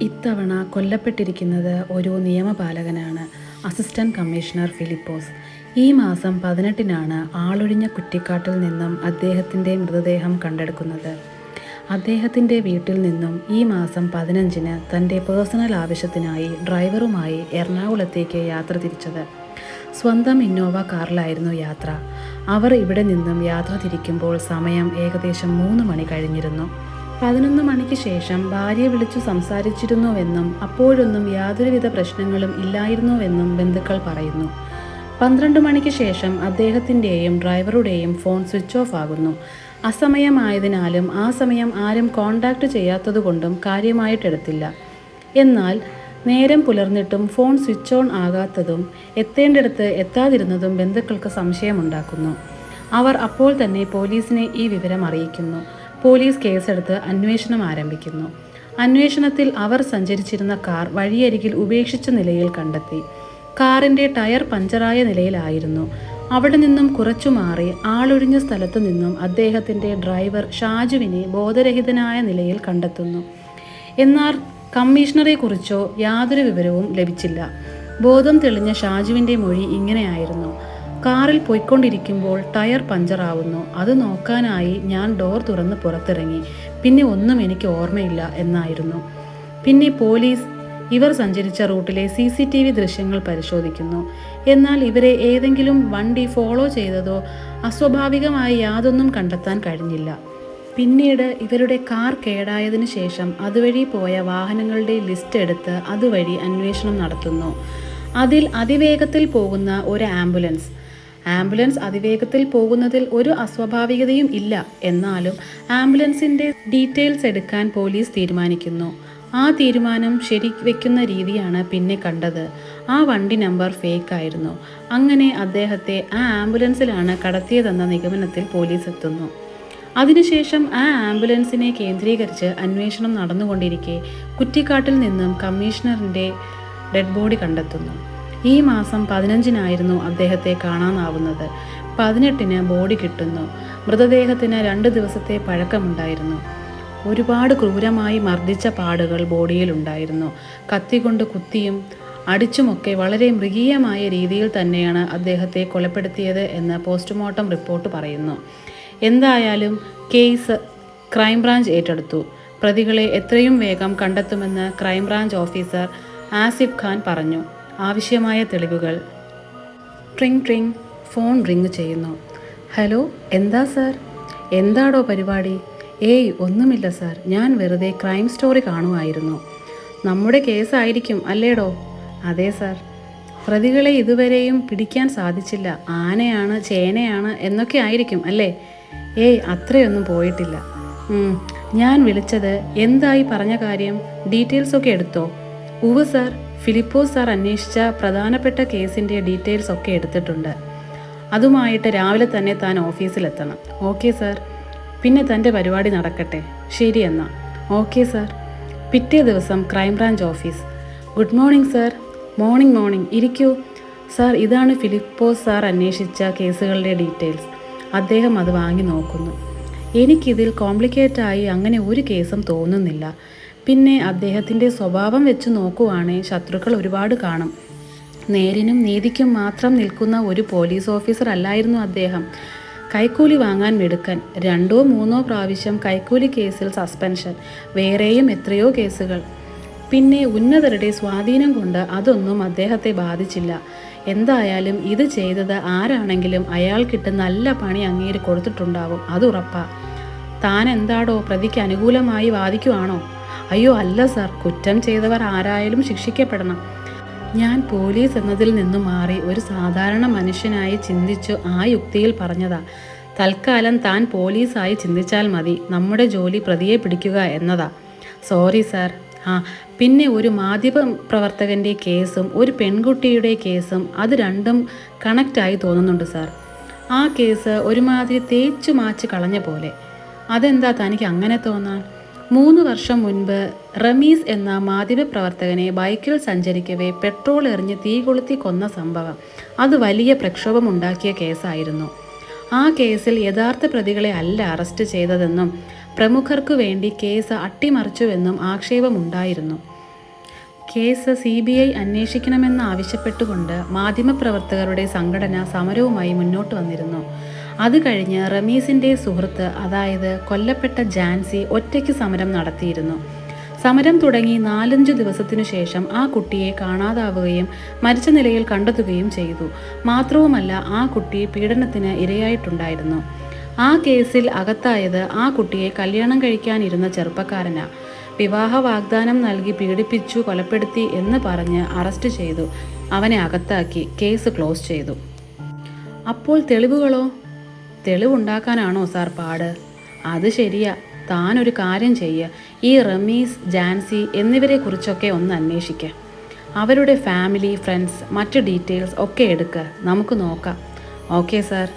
ഇത്തവണ കൊല്ലപ്പെട്ടിരിക്കുന്നത് ഒരു നിയമപാലകനാണ്, assistant commissioner Philipose. ഈ മാസം 18-നാണ് ആളൊഴിഞ്ഞ കുറ്റിക്കാട്ടിൽ നിന്നും അദ്ദേഹത്തിൻ്റെ മൃതദേഹം കണ്ടെടുക്കുന്നത്. അദ്ദേഹത്തിൻ്റെ വീട്ടിൽ നിന്നും ഈ മാസം 15-ന് തൻ്റെ പേഴ്സണൽ ആവശ്യത്തിനായി ഡ്രൈവറുമായി എറണാകുളത്തേക്ക് യാത്ര തിരിച്ചത്. സ്വന്തം ഇന്നോവ കാറിലായിരുന്നു യാത്ര. അവർ ഇവിടെ നിന്നും യാത്ര തിരിക്കുമ്പോൾ സമയം ഏകദേശം 3 മണി കഴിഞ്ഞിരുന്നു. 11 മണിക്ക് ശേഷം ഭാര്യയെ വിളിച്ചു സംസാരിച്ചിരുന്നുവെന്നും അപ്പോഴൊന്നും യാതൊരുവിധ പ്രശ്നങ്ങളും ഇല്ലായിരുന്നുവെന്നും ബന്ധുക്കൾ പറയുന്നു. 12 മണിക്ക് ശേഷം അദ്ദേഹത്തിൻ്റെയും ഡ്രൈവറുടെയും ഫോൺ സ്വിച്ച് ഓഫ് ആകുന്നു. അസമയമായതിനാലും ആ സമയം ആരും കോൺടാക്റ്റ് ചെയ്യാത്തതുകൊണ്ടും കാര്യമായിട്ടെടുത്തില്ല. എന്നാൽ നേരം പുലർന്നിട്ടും ഫോൺ സ്വിച്ച് ഓൺ ആകാത്തതും എത്തേണ്ടിടത്ത് എത്താതിരുന്നതും ബന്ധുക്കൾക്ക് സംശയമുണ്ടാക്കുന്നു. അവർ അപ്പോൾ തന്നെ പോലീസിനെ ഈ വിവരം അറിയിക്കുന്നു. പോലീസ് കേസെടുത്ത് അന്വേഷണം ആരംഭിക്കുന്നു. അന്വേഷണത്തിൽ അവർ സഞ്ചരിച്ചിരുന്ന കാർ വഴിയരികിൽ ഉപേക്ഷിച്ച നിലയിൽ കണ്ടെത്തി. കാറിൻ്റെ ടയർ പഞ്ചറായ നിലയിലായിരുന്നു. അവിടെ നിന്നും കുറച്ചു മാറി ആളൊഴിഞ്ഞ സ്ഥലത്തു നിന്നും അദ്ദേഹത്തിൻ്റെ ഡ്രൈവർ ഷാജുവിനെ ബോധരഹിതനായ നിലയിൽ കണ്ടെത്തുന്നു. എന്നാൽ കമ്മീഷണറെക്കുറിച്ചോ യാതൊരു വിവരവും ലഭിച്ചില്ല. ബോധം തെളിഞ്ഞ ഷാജുവിൻ്റെ മൊഴി ഇങ്ങനെയായിരുന്നു: കാറിൽ പോയിക്കൊണ്ടിരിക്കുമ്പോൾ ടയർ പഞ്ചറാവുന്നു. അത് നോക്കാനായി ഞാൻ ഡോർ തുറന്ന് പുറത്തിറങ്ങി. പിന്നെ ഒന്നും എനിക്ക് ഓർമ്മയില്ല എന്നായിരുന്നു. പിന്നെ പോലീസ് ഇവർ സഞ്ചരിച്ച റൂട്ടിലെ CCTV ദൃശ്യങ്ങൾ പരിശോധിക്കുന്നു. എന്നാൽ ഇവരെ ഏതെങ്കിലും വണ്ടി ഫോളോ ചെയ്തതോ അസ്വാഭാവികമായി യാതൊന്നും കണ്ടെത്താൻ കഴിഞ്ഞില്ല. പിന്നീട് ഇവരുടെ കാർ കേടായതിനു ശേഷം അതുവഴി പോയ വാഹനങ്ങളുടെ ലിസ്റ്റ് എടുത്ത് അതുവഴി അന്വേഷണം നടത്തുന്നു. അതിൽ അതിവേഗത്തിൽ പോകുന്ന ഒരു ആംബുലൻസ് അതിവേഗത്തിൽ പോകുന്നതിൽ ഒരു അസ്വാഭാവികതയും ഇല്ല. എന്നാലും ആംബുലൻസിൻ്റെ ഡീറ്റെയിൽസ് എടുക്കാൻ പോലീസ് തീരുമാനിക്കുന്നു. ആ തീരുമാനം ശരിവെക്കുന്ന രീതിയാണ് പിന്നെ കണ്ടത്. ആ വണ്ടി നമ്പർ ഫേക്ക് ആയിരുന്നു. അങ്ങനെ അദ്ദേഹത്തെ ആ ആംബുലൻസിലാണ് കടത്തിയതെന്ന നിഗമനത്തിൽ പോലീസ് എത്തുന്നു. അതിനുശേഷം ആ ആംബുലൻസിനെ കേന്ദ്രീകരിച്ച് അന്വേഷണം നടന്നുകൊണ്ടിരിക്കെ കുറ്റിക്കാട്ടിൽ നിന്നും കമ്മീഷണറിൻ്റെ ഡെഡ് ബോഡി കണ്ടെത്തുന്നു. ഈ മാസം 15-നായിരുന്നു അദ്ദേഹത്തെ കാണാനാവുന്നത്. 18-ന് ബോഡി കിട്ടുന്നു. മൃതദേഹത്തിന് 2 ദിവസത്തെ പഴക്കമുണ്ടായിരുന്നു. ഒരുപാട് ക്രൂരമായി മർദ്ദിച്ച പാടുകൾ ബോഡിയിലുണ്ടായിരുന്നു. കത്തികൊണ്ട് കുത്തിയും അടിച്ചുമൊക്കെ വളരെ മൃഗീയമായ രീതിയിൽ തന്നെയാണ് അദ്ദേഹത്തെ കൊലപ്പെടുത്തിയത് എന്ന് പോസ്റ്റ്മോർട്ടം റിപ്പോർട്ട് പറയുന്നു. എന്തായാലും കേസ് ക്രൈംബ്രാഞ്ച് ഏറ്റെടുത്തു. പ്രതികളെ എത്രയും വേഗം കണ്ടെത്തുമെന്ന് ക്രൈംബ്രാഞ്ച് ഓഫീസർ ആസിഫ് ഖാൻ പറഞ്ഞു. ആവശ്യമായ തെളിവുകൾ. ട്രിങ് ട്രിങ്. ഫോൺ റിങ് ചെയ്യുന്നു. ഹലോ, എന്താ സാർ? എന്താടോ പരിപാടി? ഏയ് ഒന്നുമില്ല സാർ, ഞാൻ വെറുതെ ക്രൈം സ്റ്റോറി കാണുമായിരുന്നു. നമ്മുടെ കേസായിരിക്കും അല്ലേടോ? അതെ സാർ. പ്രതികളെ ഇതുവരെയും പിടിക്കാൻ സാധിച്ചില്ല. ആനയാണ് ചേനയാണ് എന്നൊക്കെ ആയിരിക്കും അല്ലേ? ഏയ് അത്രയൊന്നും പോയിട്ടില്ല. ഞാൻ വിളിച്ചത് എന്തായി പറഞ്ഞ കാര്യം? ഡീറ്റെയിൽസൊക്കെ എടുത്തോ? ഉവ്വ് സാർ, ഫിലിപ്പോസ് സാർ അന്വേഷിച്ച പ്രധാനപ്പെട്ട കേസിൻ്റെ ഡീറ്റെയിൽസ് ഒക്കെ എടുത്തിട്ടുണ്ട്. അതുമായിട്ട് രാവിലെ തന്നെ താൻ ഓഫീസിലെത്തണം. Okay sir. പിന്നെ തൻ്റെ പരിപാടി നടക്കട്ടെ. ശരി എന്നാൽ. Okay sir. പിറ്റേ ദിവസം crime branch office. Good morning sir. Morning. ഇരിക്കൂ സാർ. ഇതാണ് ഫിലിപ്പോസ് സാർ അന്വേഷിച്ച കേസുകളുടെ ഡീറ്റെയിൽസ്. അദ്ദേഹം അത് വാങ്ങി നോക്കുന്നു. എനിക്കിതിൽ കോംപ്ലിക്കേറ്റായി അങ്ങനെ ഒരു കേസും തോന്നുന്നില്ല. പിന്നെ അദ്ദേഹത്തിൻ്റെ സ്വഭാവം വെച്ച് നോക്കുവാണെങ്കിൽ ശത്രുക്കൾ ഒരുപാട് കാണും. നേരിനും നീതിക്കും മാത്രം നിൽക്കുന്ന ഒരു പോലീസ് ഓഫീസർ അല്ലായിരുന്നു അദ്ദേഹം. കൈക്കൂലി വാങ്ങാൻ മിടുക്കൻ. 2 or 3 പ്രാവശ്യം കൈക്കൂലി കേസിൽ സസ്പെൻഷൻ. വേറെയും എത്രയോ കേസുകൾ. പിന്നെ ഉന്നതരുടെ സ്വാധീനം കൊണ്ട് അതൊന്നും അദ്ദേഹത്തെ ബാധിച്ചില്ല. എന്തായാലും ഇത് ചെയ്തത് ആരാണെങ്കിലും അയാൾക്കിട്ട് നല്ല പണി അങ്ങേര് കൊടുത്തിട്ടുണ്ടാവും, അതുറപ്പാ. താൻ എന്താടോ പ്രതിക്ക് അനുകൂലമായി വാദിക്കുവാണോ? അയ്യോ അല്ല സാർ, കുറ്റം ചെയ്തവർ ആരായാലും ശിക്ഷിക്കപ്പെടണം. ഞാൻ പോലീസ് എന്നതിൽ നിന്നും മാറി ഒരു സാധാരണ മനുഷ്യനായി ചിന്തിച്ചു ആ യുക്തിയിൽ പറഞ്ഞതാ. തൽക്കാലം താൻ പോലീസായി ചിന്തിച്ചാൽ മതി. നമ്മുടെ ജോലി പ്രതിയെ പിടിക്കുക എന്നതാ. Sorry sir. പിന്നെ ഒരു മാധ്യമ പ്രവർത്തകൻ്റെ കേസും ഒരു പെൺകുട്ടിയുടെ കേസും, അത് രണ്ടും കണക്റ്റായി തോന്നുന്നുണ്ട് സാർ. ആ കേസ് ഒരുമാതിരി തേച്ചു മാച്ച് കളഞ്ഞ പോലെ. അതെന്താ തനിക്ക് അങ്ങനെ തോന്നാൻ? 3 വർഷം മുൻപ് റമീസ് എന്ന മാധ്യമപ്രവർത്തകനെ ബൈക്കിൽ സഞ്ചരിക്കവേ പെട്രോൾ എറിഞ്ഞ് തീ കൊളുത്തി കൊന്ന സംഭവം, അത് വലിയ പ്രക്ഷോഭമുണ്ടാക്കിയ കേസായിരുന്നു. ആ കേസിൽ യഥാർത്ഥ പ്രതികളെ അല്ല അറസ്റ്റ് ചെയ്തതെന്നും പ്രമുഖർക്കു വേണ്ടി കേസ് അട്ടിമറിച്ചുവെന്നും ആക്ഷേപമുണ്ടായിരുന്നു. കേസ് CBI അന്വേഷിക്കണമെന്നാവശ്യപ്പെട്ടുകൊണ്ട് മാധ്യമപ്രവർത്തകരുടെ സംഘടന സമരവുമായി മുന്നോട്ട് വന്നിരുന്നു. അത് കഴിഞ്ഞ് റമീസിൻ്റെ സുഹൃത്ത്, അതായത് കൊല്ലപ്പെട്ട ജാൻസി, ഒറ്റയ്ക്ക് സമരം നടത്തിയിരുന്നു. സമരം തുടങ്ങി 4-5 ദിവസത്തിനു ശേഷം ആ കുട്ടിയെ കാണാതാവുകയും മരിച്ച നിലയിൽ കണ്ടെത്തുകയും ചെയ്തു. മാത്രവുമല്ല, ആ കുട്ടി പീഡനത്തിന് ഇരയായിട്ടുണ്ടായിരുന്നു. ആ കേസിൽ അകത്തായത് ആ കുട്ടിയെ കല്യാണം കഴിക്കാനിരുന്ന ചെറുപ്പക്കാരനാ. വിവാഹ വാഗ്ദാനം നൽകി പീഡിപ്പിച്ചു കൊലപ്പെടുത്തി എന്ന് പറഞ്ഞ് അറസ്റ്റ് ചെയ്തു. അവനെ അകത്താക്കി. കേസ് ക്ലോസ് ചെയ്തു. അപ്പോൾ തെളിവുകളോ? തെളിവുണ്ടാക്കാനാണോ സാർ പാട്? അത് ശരിയാ. താനൊരു കാര്യം ചെയ്യുക. ഈ റമീസ്, ജാൻസി എന്നിവരെ കുറിച്ചൊക്കെ ഒന്ന് അന്വേഷിക്കുക. അവരുടെ ഫാമിലി, ഫ്രണ്ട്സ്, മറ്റ് ഡീറ്റെയിൽസ് ഒക്കെ എടുക്കുക. നമുക്ക് നോക്കാം. Okay sir.